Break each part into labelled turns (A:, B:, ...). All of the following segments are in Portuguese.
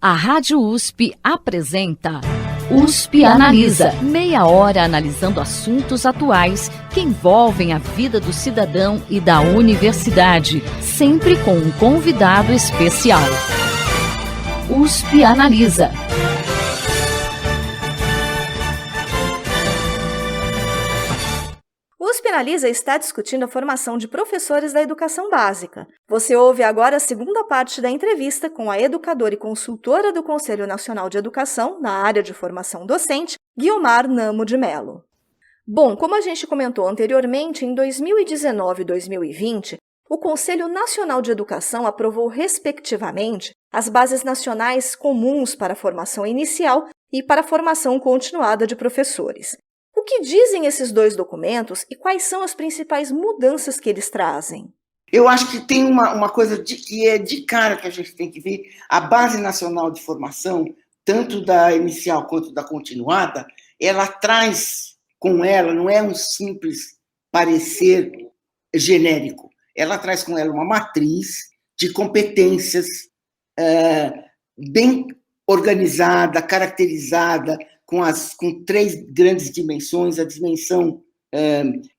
A: A Rádio USP apresenta USP Analisa. Meia hora analisando assuntos atuais que envolvem a vida do cidadão e da universidade, sempre com um convidado especial. USP Analisa.
B: O USP Analisa está discutindo a formação de professores da educação básica. Você ouve agora a segunda parte da entrevista com a educadora e consultora do Conselho Nacional de Educação na área de formação docente, Guiomar Namo de Mello. Bom, como a gente comentou anteriormente, em 2019 e 2020, o Conselho Nacional de Educação aprovou, respectivamente, as bases nacionais comuns para a formação inicial e para a formação continuada de professores. O que dizem esses dois documentos e quais são as principais mudanças que eles trazem?
C: Eu acho que tem uma coisa que é de cara que a gente tem que ver. A Base Nacional de Formação, tanto da inicial quanto da continuada, ela traz com ela, não é um simples parecer genérico, ela traz com ela uma matriz de competências bem organizada, caracterizada, com três grandes dimensões: a dimensão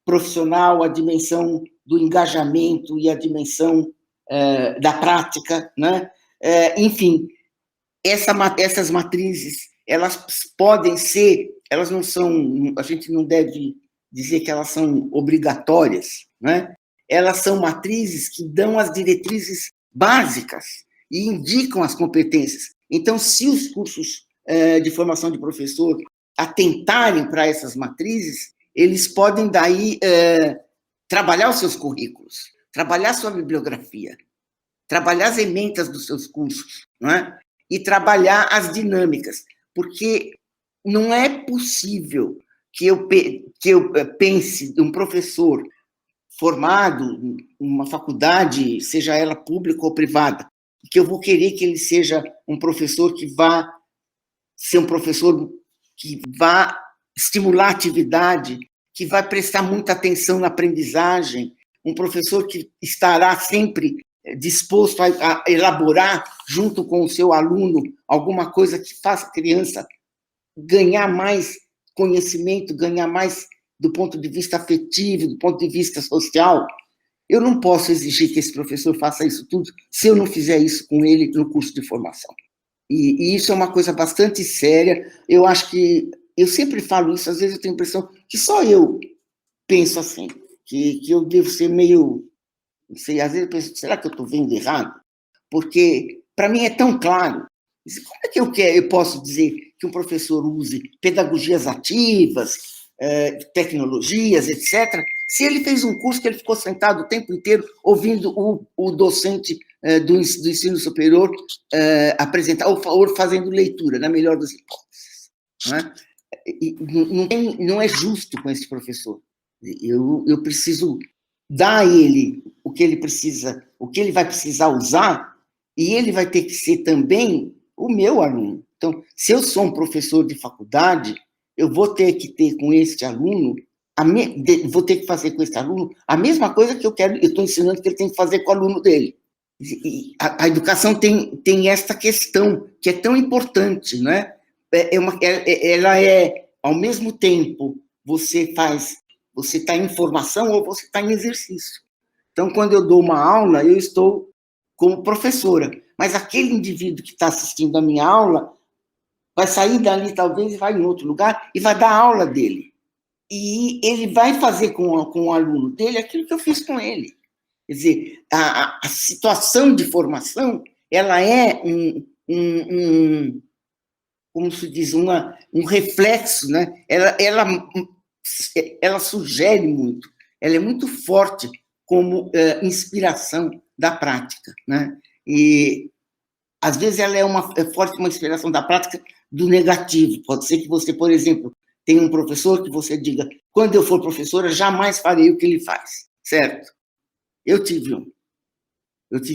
C: profissional, a dimensão do engajamento e a dimensão da prática, né? Enfim, essas matrizes, elas podem ser, elas não são, a gente não deve dizer que elas são obrigatórias, né? Elas são matrizes que dão as diretrizes básicas e indicam as competências. Então, se os cursos de formação de professor atentarem para essas matrizes, eles podem daí trabalhar os seus currículos, trabalhar sua bibliografia, trabalhar as ementas dos seus cursos, não é? E trabalhar as dinâmicas, porque não é possível que eu pense um professor formado em uma faculdade, seja ela pública ou privada, que eu vou querer que ele seja um professor que vá ser um professor que vai estimular a atividade, que vai prestar muita atenção na aprendizagem, um professor que estará sempre disposto a elaborar, junto com o seu aluno, alguma coisa que faça a criança ganhar mais conhecimento, ganhar mais do ponto de vista afetivo, do ponto de vista social. Eu não posso exigir que esse professor faça isso tudo se eu não fizer isso com ele no curso de formação. E isso é uma coisa bastante séria. Eu acho que, eu sempre falo isso, às vezes eu tenho a impressão que só eu penso assim, que eu devo ser meio, não sei, às vezes eu penso, será que eu estou vendo errado? Porque, para mim, é tão claro. Como é que eu posso dizer que um professor use pedagogias ativas, tecnologias, etc., se ele fez um curso que ele ficou sentado o tempo inteiro ouvindo o docente do ensino superior apresentar, ou fazendo leitura, na melhor das hipóteses, não é? E não é justo com esse professor. Eu preciso dar a ele o que ele precisa, o que ele vai precisar usar, e ele vai ter que ser também o meu aluno. Então, se eu sou um professor de faculdade, eu vou ter que ter com este aluno, vou ter que fazer com esse aluno a mesma coisa que eu estou ensinando que ele tem que fazer com o aluno dele. E a educação tem esta questão que é tão importante, né? Ela é, ao mesmo tempo, você está em formação ou você está em exercício. Então, quando eu dou uma aula, eu estou como professora, mas aquele indivíduo que está assistindo a minha aula vai sair dali, talvez, e vai em outro lugar e vai dar aula dele. E ele vai fazer com o aluno dele aquilo que eu fiz com ele. Quer dizer, a situação de formação, ela é como se diz, um reflexo, né? Ela sugere muito, ela é muito forte como inspiração da prática, né? E, às vezes, ela é forte uma inspiração da prática do negativo. Pode ser que você, por exemplo, tenha um professor que você diga, quando eu for professora, jamais farei o que ele faz, certo? Eu tive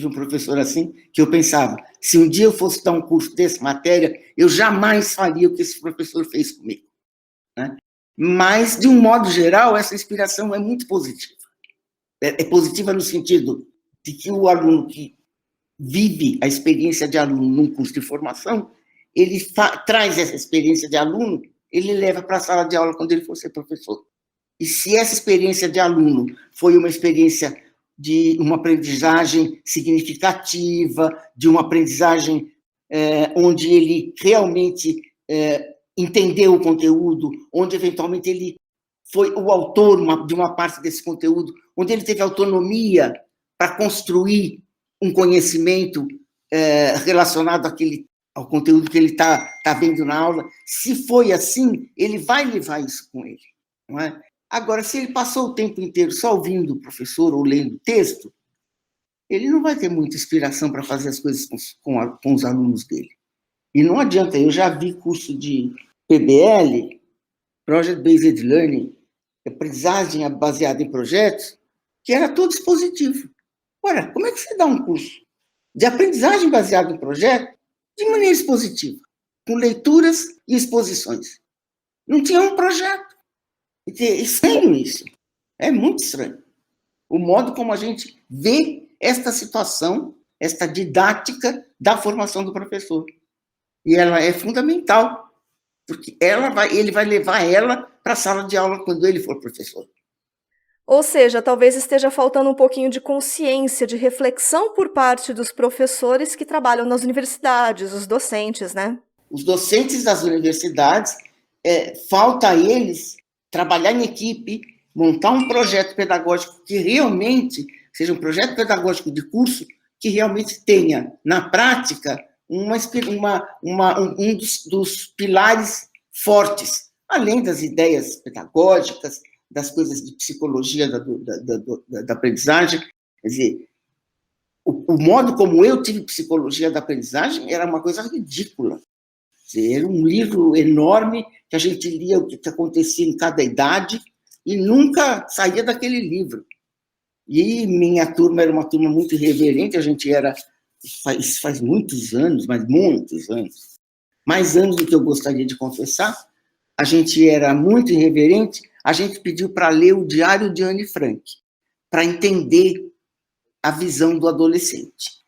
C: um professor assim, que eu pensava, se um dia eu fosse dar um curso dessa matéria, eu jamais faria o que esse professor fez comigo, né? Mas, de um modo geral, essa inspiração é muito positiva. É positiva no sentido de que o aluno que vive a experiência de aluno num curso de formação, ele traz essa experiência de aluno, ele leva para a sala de aula quando ele for ser professor. E se essa experiência de aluno foi uma experiência de uma aprendizagem significativa, de uma aprendizagem onde ele realmente entendeu o conteúdo, onde eventualmente ele foi o autor de uma parte desse conteúdo, onde ele teve autonomia para construir um conhecimento relacionado ao conteúdo que ele está vendo na aula. Se foi assim, ele vai levar isso com ele, não é? Agora, se ele passou o tempo inteiro só ouvindo o professor ou lendo texto, ele não vai ter muita inspiração para fazer as coisas com os alunos dele. E não adianta, eu já vi curso de PBL, Project Based Learning, aprendizagem baseada em projetos, que era todo expositivo. Ora, como é que você dá um curso de aprendizagem baseada em projeto de maneira expositiva, com leituras e exposições? Não tinha um projeto. É estranho isso. É muito estranho. O modo como a gente vê esta situação, esta didática da formação do professor. E ela é fundamental, porque ele vai levar ela para a sala de aula quando ele for professor.
B: Ou seja, talvez esteja faltando um pouquinho de consciência, de reflexão por parte dos professores que trabalham nas universidades, os docentes, né?
C: Os docentes das universidades, falta a eles trabalhar em equipe, montar um projeto pedagógico que realmente seja um projeto pedagógico de curso que realmente tenha, na prática, um dos pilares fortes, além das ideias pedagógicas, das coisas de psicologia da aprendizagem. Quer dizer, o modo como eu tive psicologia da aprendizagem era uma coisa ridícula. Era um livro enorme que a gente lia o que acontecia em cada idade e nunca saía daquele livro. E minha turma era uma turma muito irreverente, a gente era, faz muitos anos, mas muitos anos, mais anos do que eu gostaria de confessar, a gente era muito irreverente, a gente pediu para ler o Diário de Anne Frank, para entender a visão do adolescente.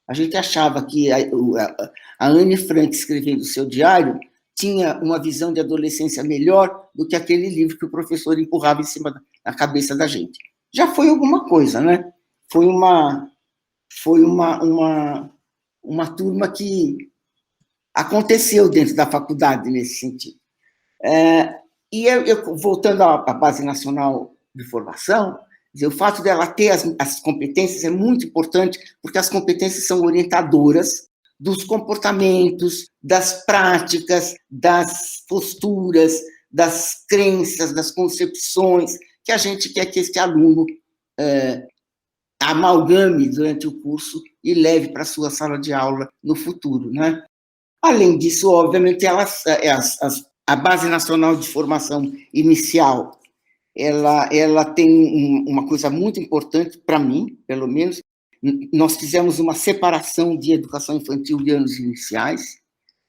C: A gente achava que a Anne Frank, escrevendo o seu diário, tinha uma visão de adolescência melhor do que aquele livro que o professor empurrava em cima da cabeça da gente. Já foi alguma coisa, né? Foi uma turma que aconteceu dentro da faculdade nesse sentido. E voltando à Base Nacional de Formação, o fato dela ter as competências é muito importante, porque as competências são orientadoras dos comportamentos, das práticas, das posturas, das crenças, das concepções que a gente quer que este aluno amalgame durante o curso e leve para a sua sala de aula no futuro, né? Além disso, obviamente, a Base Nacional de Formação Inicial, ela tem uma coisa muito importante para mim, pelo menos. Nós fizemos uma separação de educação infantil e anos iniciais.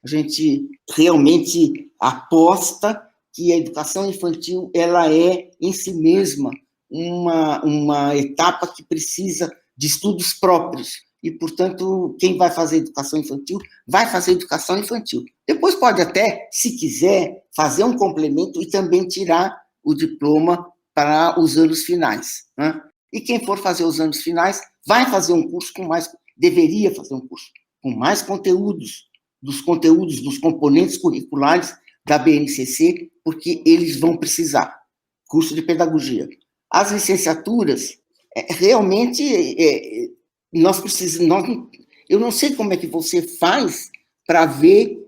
C: A gente realmente aposta que a educação infantil ela é, em si mesma, uma etapa que precisa de estudos próprios. E, portanto, quem vai fazer educação infantil, vai fazer educação infantil. Depois pode até, se quiser, fazer um complemento e também tirar o diploma para os anos finais, né? E quem for fazer os anos finais vai fazer um curso deveria fazer um curso com mais conteúdos, dos componentes curriculares da BNCC, porque eles vão precisar. Curso de pedagogia. As licenciaturas, realmente, nós precisamos... eu não sei como é que você faz para ver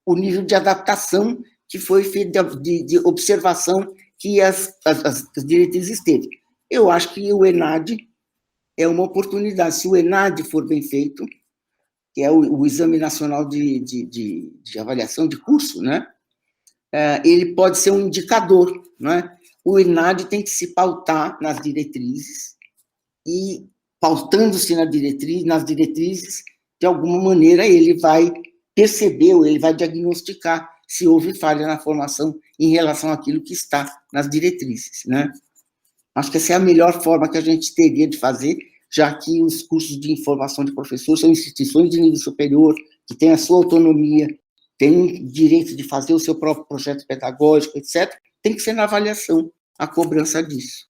C: o nível de adaptação que foi feito de observação que as diretrizes teve. Eu acho que o ENAD é uma oportunidade. Se o ENAD for bem feito, que é o Exame Nacional de Avaliação de Curso, né? Ele pode ser um indicador, né? O ENAD tem que se pautar nas diretrizes e, pautando-se nas diretrizes, de alguma maneira ele vai perceber ou ele vai diagnosticar se houve falha na formação em relação àquilo que está nas diretrizes, né? Acho que essa é a melhor forma que a gente teria de fazer, já que os cursos de formação de professores são instituições de nível superior, que têm a sua autonomia, têm direito de fazer o seu próprio projeto pedagógico, etc., tem que ser na avaliação a cobrança disso.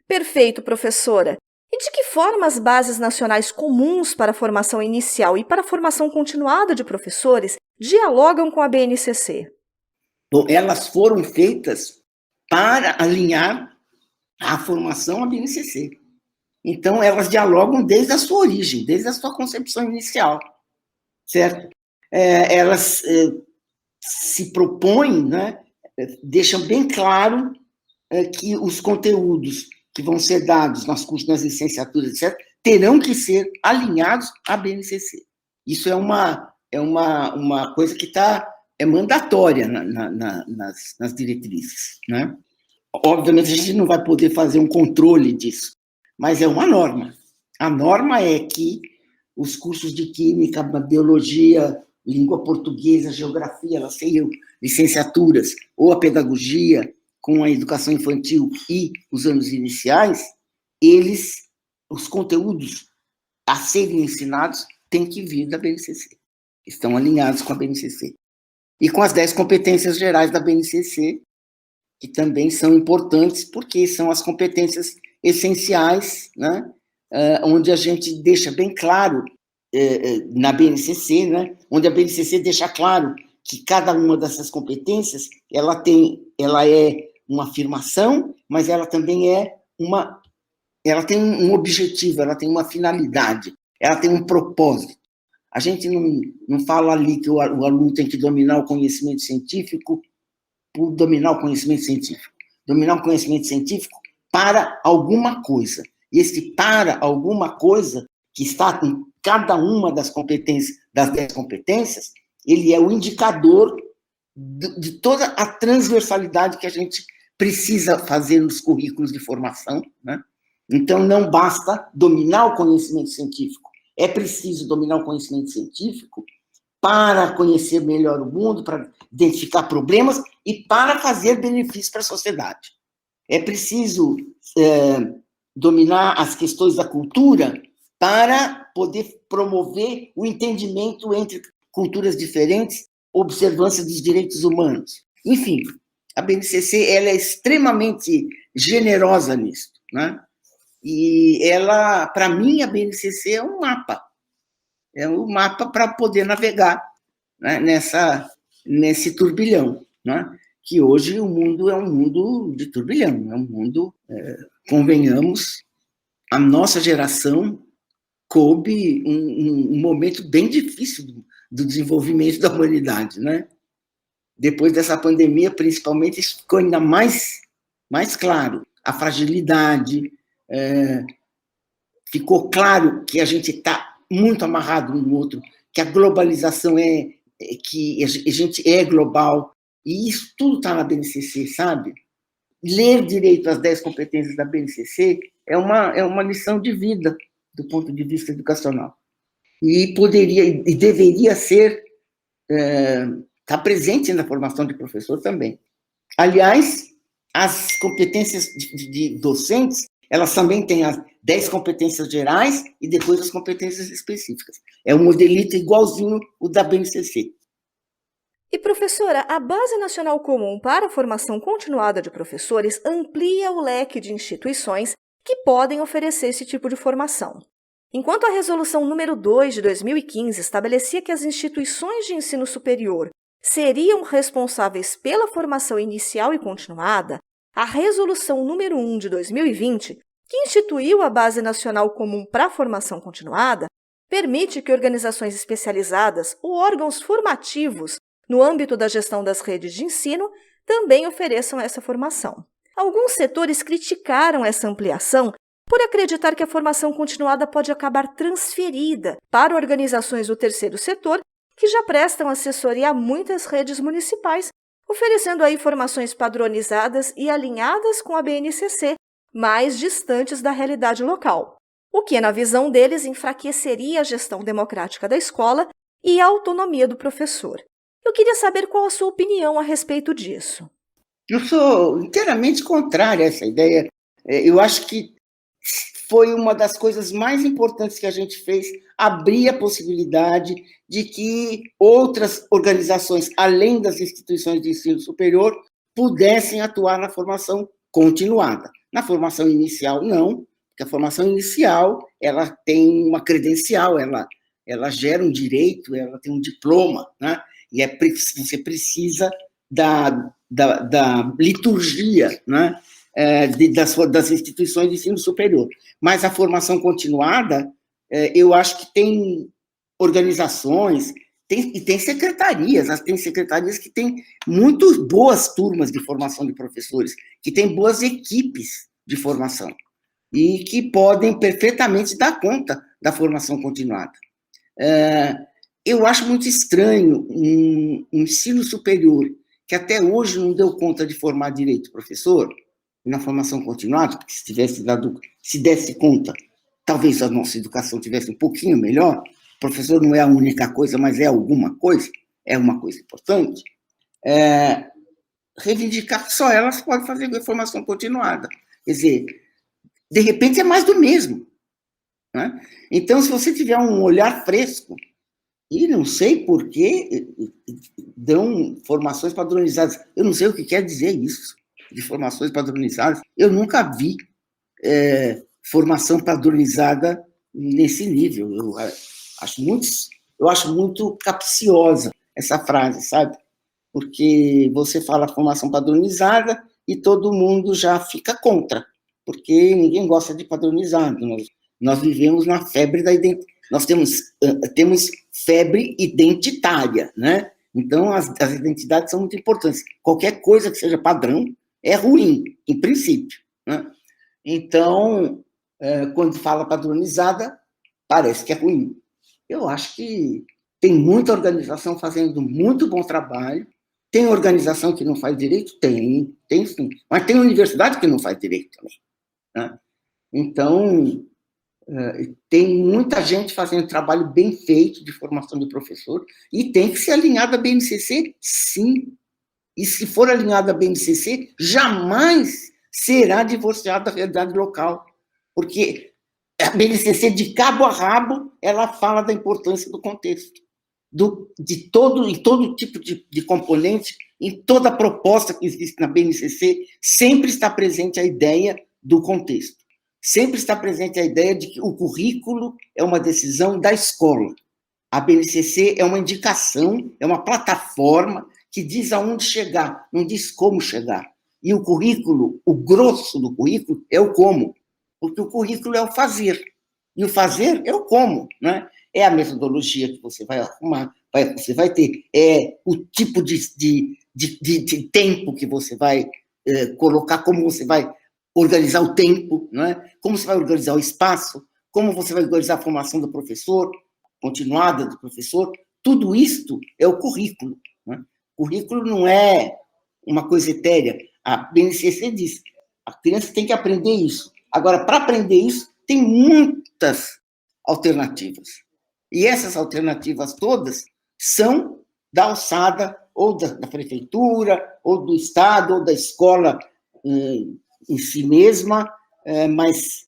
B: Perfeito, professora. E de que forma as bases nacionais comuns para a formação inicial e para a formação continuada de professores dialogam com a BNCC?
C: Bom, elas foram feitas para alinhar a formação à BNCC. Então, elas dialogam desde a sua origem, desde a sua concepção inicial, certo? Elas se propõem, né, deixam bem claro que os conteúdos que vão ser dados nos cursos, nas licenciaturas, etc., terão que ser alinhados à BNCC. Isso é uma coisa que é mandatória nas diretrizes, né? Obviamente, a gente não vai poder fazer um controle disso, mas é uma norma. A norma é que os cursos de Química, Biologia, Língua Portuguesa, Geografia, elas sejam licenciaturas, ou a Pedagogia, com a educação infantil e os anos iniciais, os conteúdos a serem ensinados têm que vir da BNCC. Estão alinhados com a BNCC. E com as 10 competências gerais da BNCC, que também são importantes, porque são as competências essenciais, né, onde a gente deixa bem claro, na BNCC, né, onde a BNCC deixa claro que cada uma dessas competências, ela é uma afirmação, mas ela também ela tem um objetivo, ela tem uma finalidade, ela tem um propósito. A gente não fala ali que o aluno tem que dominar o conhecimento científico por dominar o conhecimento científico. Dominar o conhecimento científico para alguma coisa. E esse para alguma coisa, que está em cada uma das competências, das 10 competências, ele é o indicador de toda a transversalidade que a gente precisa fazer nos currículos de formação, né? Então, não basta dominar o conhecimento científico. É preciso dominar o conhecimento científico para conhecer melhor o mundo, para identificar problemas e para fazer benefícios para a sociedade. É preciso dominar as questões da cultura para poder promover o entendimento entre culturas diferentes, observância dos direitos humanos. Enfim, a BNCC ela é extremamente generosa nisso, né? E ela, para mim, a BNCC é um mapa. É um mapa para poder navegar, né, nesse turbilhão, né? Que hoje o mundo é um mundo de turbilhão, é um mundo, convenhamos, a nossa geração coube um momento bem difícil do desenvolvimento da humanidade, né? Depois dessa pandemia, principalmente, isso ficou ainda mais claro. A fragilidade, ficou claro que a gente está muito amarrado um no outro, que a globalização que a gente é global, e isso tudo está na BNCC, sabe? Ler direito as 10 competências da BNCC é uma lição de vida, do ponto de vista educacional. E poderia e deveria ser está presente na formação de professor também. Aliás, as competências de docentes, elas também têm as 10 competências gerais e depois as competências específicas. É um modelito igualzinho o da BNCC.
B: E, professora, a Base Nacional Comum para a Formação Continuada de Professores amplia o leque de instituições que podem oferecer esse tipo de formação. Enquanto a Resolução número 2 de 2015 estabelecia que as instituições de ensino superior seriam responsáveis pela formação inicial e continuada, a Resolução número 1 de 2020, que instituiu a Base Nacional Comum para a Formação Continuada, permite que organizações especializadas ou órgãos formativos no âmbito da gestão das redes de ensino também ofereçam essa formação. Alguns setores criticaram essa ampliação por acreditar que a formação continuada pode acabar transferida para organizações do terceiro setor que já prestam assessoria a muitas redes municipais, oferecendo aí formações padronizadas e alinhadas com a BNCC, mais distantes da realidade local, o que, na visão deles, enfraqueceria a gestão democrática da escola e a autonomia do professor. Eu queria saber qual a sua opinião a respeito disso.
C: Eu sou inteiramente contrário a essa ideia. Eu acho que foi uma das coisas mais importantes que a gente fez, abrir a possibilidade de que outras organizações, além das instituições de ensino superior, pudessem atuar na formação continuada. Na formação inicial, não, porque a formação inicial ela tem uma credencial, ela gera um direito, ela tem um diploma, né? E você precisa da liturgia, né? Das instituições de ensino superior. Mas a formação continuada, eu acho que tem organizações, e tem secretarias que têm muito boas turmas de formação de professores, que têm boas equipes de formação, e que podem perfeitamente dar conta da formação continuada. Eu acho muito estranho um ensino superior que até hoje não deu conta de formar direito professor, na formação continuada, porque se desse conta, talvez a nossa educação tivesse um pouquinho melhor. O professor não é a única coisa, mas é alguma coisa, é uma coisa importante. Reivindicar que só elas podem fazer formação continuada. Quer dizer, de repente é mais do mesmo, né? Então, se você tiver um olhar fresco, e não sei por que dão formações padronizadas, eu não sei o que quer dizer isso, de formações padronizadas, eu nunca vi formação padronizada nesse nível. Eu acho muito capciosa essa frase, sabe? Porque você fala formação padronizada e todo mundo já fica contra, porque ninguém gosta de padronizado. Nós vivemos na febre da identidade, nós temos febre identitária, né? Então, as identidades são muito importantes. Qualquer coisa que seja padrão é ruim, em princípio, né? Então, quando fala padronizada, parece que é ruim. Eu acho que tem muita organização fazendo muito bom trabalho. Tem organização que não faz direito? Tem sim. Mas tem universidade que não faz direito também, né? Então, tem muita gente fazendo trabalho bem feito de formação de professor e tem que ser alinhada à BNCC, sim. E se for alinhada à BNCC, jamais será divorciada da realidade local, porque a BNCC, de cabo a rabo, ela fala da importância do contexto, em todo tipo de componente, em toda proposta que existe na BNCC, sempre está presente a ideia do contexto, sempre está presente a ideia de que o currículo é uma decisão da escola. A BNCC é uma indicação, é uma plataforma que diz aonde chegar, não diz como chegar. E o currículo, o grosso do currículo é o como, porque o currículo é o fazer, e o fazer é o como, né? É a metodologia que você vai arrumar, você vai ter, é o tipo de tempo que você vai colocar, como você vai organizar o tempo, né? Como você vai organizar o espaço, como você vai organizar a formação do professor, continuada do professor, tudo isto é o currículo, né? O currículo não é uma coisa etérea. A BNCC diz, a criança tem que aprender isso. Agora, para aprender isso, tem muitas alternativas. E essas alternativas todas são da alçada ou da prefeitura, ou do Estado, ou da escola em si mesma, mas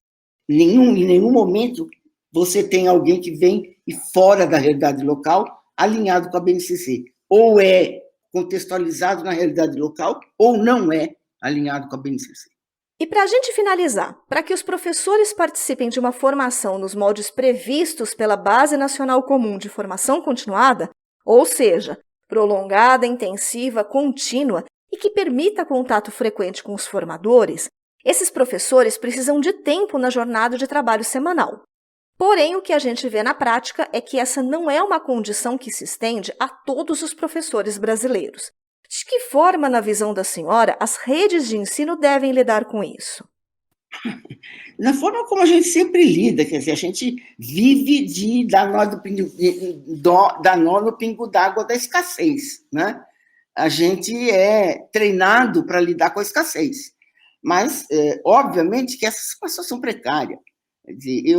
C: em nenhum momento você tem alguém que vem e fora da realidade local, alinhado com a BNCC. Ou é contextualizado na realidade local, ou não é alinhado com a BNCC.
B: E para a gente finalizar, para que os professores participem de uma formação nos moldes previstos pela Base Nacional Comum de Formação Continuada, ou seja, prolongada, intensiva, contínua e que permita contato frequente com os formadores, esses professores precisam de tempo na jornada de trabalho semanal. Porém, o que a gente vê na prática é que essa não é uma condição que se estende a todos os professores brasileiros. De que forma, na visão da senhora, as redes de ensino devem lidar com isso?
C: Na forma como a gente sempre lida, quer dizer, a gente vive de dar nó no pingo d'água da escassez, né? A gente é treinado para lidar com a escassez. Mas, obviamente, que essa é uma situação precária. Quer dizer,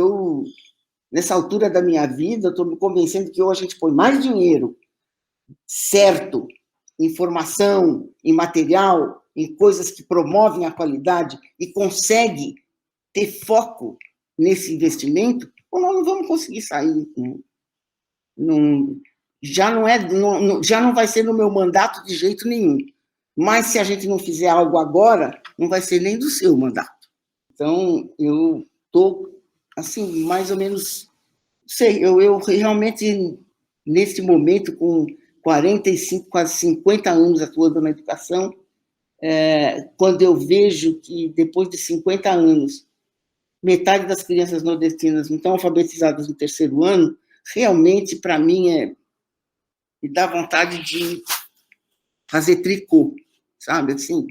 C: nessa altura da minha vida, estou me convencendo que hoje a gente põe mais dinheiro certo em formação, em material, em coisas que promovem a qualidade e consegue ter foco nesse investimento, ou nós não vamos conseguir sair. Já não vai ser no meu mandato de jeito nenhum. Mas se a gente não fizer algo agora, não vai ser nem do seu mandato. Então, eu estou, assim, mais ou menos... Sei, eu realmente, nesse momento, com 45, quase 50 anos atuando na educação, quando eu vejo que, depois de 50 anos, metade das crianças nordestinas não estão alfabetizadas no 3º ano, realmente, para mim, me dá vontade de fazer tricô, sabe, assim,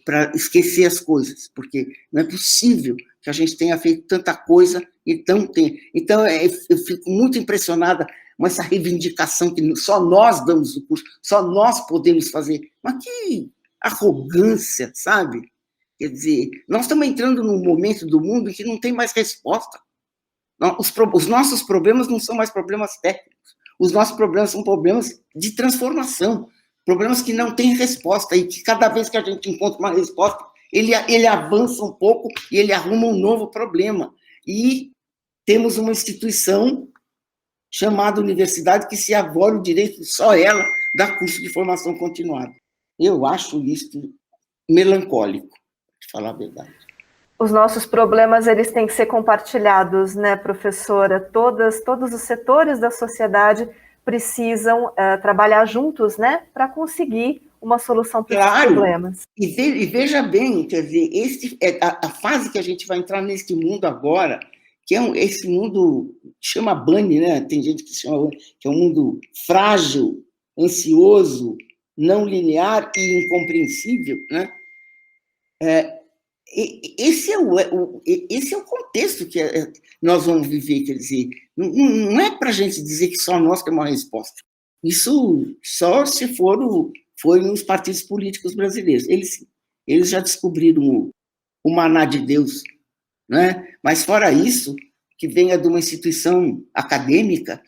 C: para esquecer as coisas, porque não é possível que a gente tenha feito tanta coisa e não tem. Então, eu fico muito impressionada com essa reivindicação que só nós damos o curso, só nós podemos fazer. Mas que arrogância, sabe? Quer dizer, nós estamos entrando num momento do mundo em que não tem mais resposta. Os nossos problemas não são mais problemas técnicos. Os nossos problemas são problemas de transformação, problemas que não têm resposta e que cada vez que a gente encontra uma resposta, ele avança um pouco e ele arruma um novo problema. E temos uma instituição chamada universidade que se arvora o direito de só ela dar curso de formação continuada. Eu acho isso melancólico, para falar a verdade.
B: Os nossos problemas, eles têm que ser compartilhados, né, professora? Todos os setores da sociedade precisam trabalhar juntos, né, para conseguir uma solução para esses problemas.
C: E veja bem, quer dizer, a fase que a gente vai entrar neste mundo agora, que esse mundo chama Bunny, né? Tem gente que chama que é um mundo frágil, ansioso, não linear e incompreensível, né? Esse é o contexto que nós vamos viver, quer dizer, não é para a gente dizer que só nós temos uma resposta. Isso só se foram os partidos políticos brasileiros. Eles já descobriram o maná de Deus, né? Mas, fora isso, que venha de uma instituição acadêmica,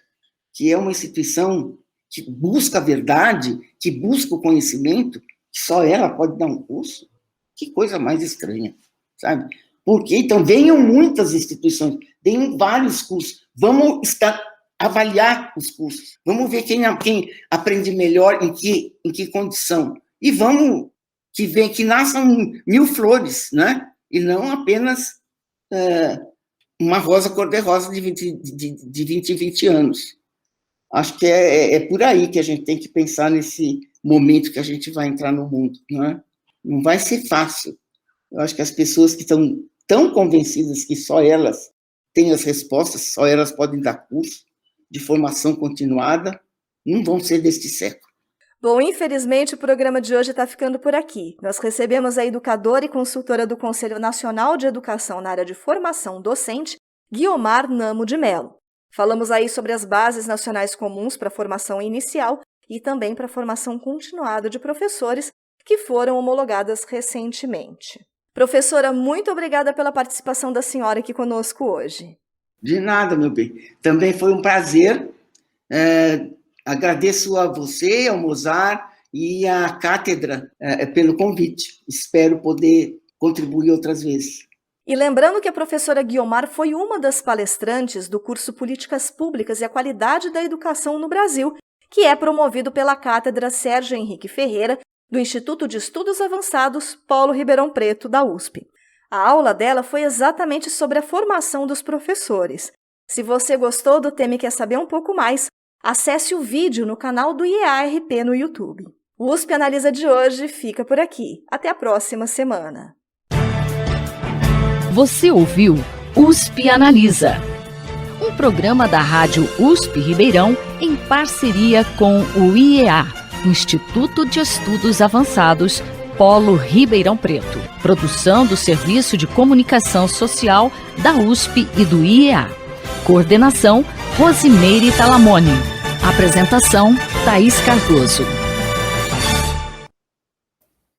C: que é uma instituição que busca a verdade, que busca o conhecimento, que só ela pode dar um curso. Que coisa mais estranha, sabe? Porque, então, venham muitas instituições, venham vários cursos, vamos avaliar os cursos, vamos ver quem aprende melhor, em que condição, e vamos que nasçam 1000 flores, né? E não apenas uma rosa cor-de-rosa de 20 em 20 anos. Acho que é por aí que a gente tem que pensar nesse momento que a gente vai entrar no mundo, não é? Não vai ser fácil. Eu acho que as pessoas que estão tão convencidas que só elas têm as respostas, só elas podem dar curso de formação continuada, não vão ser deste século.
B: Bom, infelizmente o programa de hoje está ficando por aqui. Nós recebemos a educadora e consultora do Conselho Nacional de Educação na área de formação docente, Guiomar Namo de Mello. Falamos aí sobre as bases nacionais comuns para a formação inicial e também para a formação continuada de professores, que foram homologadas recentemente. Professora, muito obrigada pela participação da senhora aqui conosco hoje.
C: De nada, meu bem. Também foi um prazer. Agradeço a você, ao Mozart e à cátedra pelo convite. Espero poder contribuir outras vezes.
B: E lembrando que a professora Guiomar foi uma das palestrantes do curso Políticas Públicas e a Qualidade da Educação no Brasil, que é promovido pela Cátedra Sérgio Henrique Ferreira, do Instituto de Estudos Avançados Paulo Ribeirão Preto, da USP. A aula dela foi exatamente sobre a formação dos professores. Se você gostou do tema e quer saber um pouco mais, acesse o vídeo no canal do IEA-RP no YouTube. O USP Analisa de hoje fica por aqui. Até a próxima semana.
A: Você ouviu USP Analisa, um programa da Rádio USP Ribeirão em parceria com o IEA, Instituto de Estudos Avançados Polo Ribeirão Preto. Produção do Serviço de Comunicação Social da USP e do IEA. Coordenação, Rosimeire Talamone. Apresentação, Thaís Cardoso.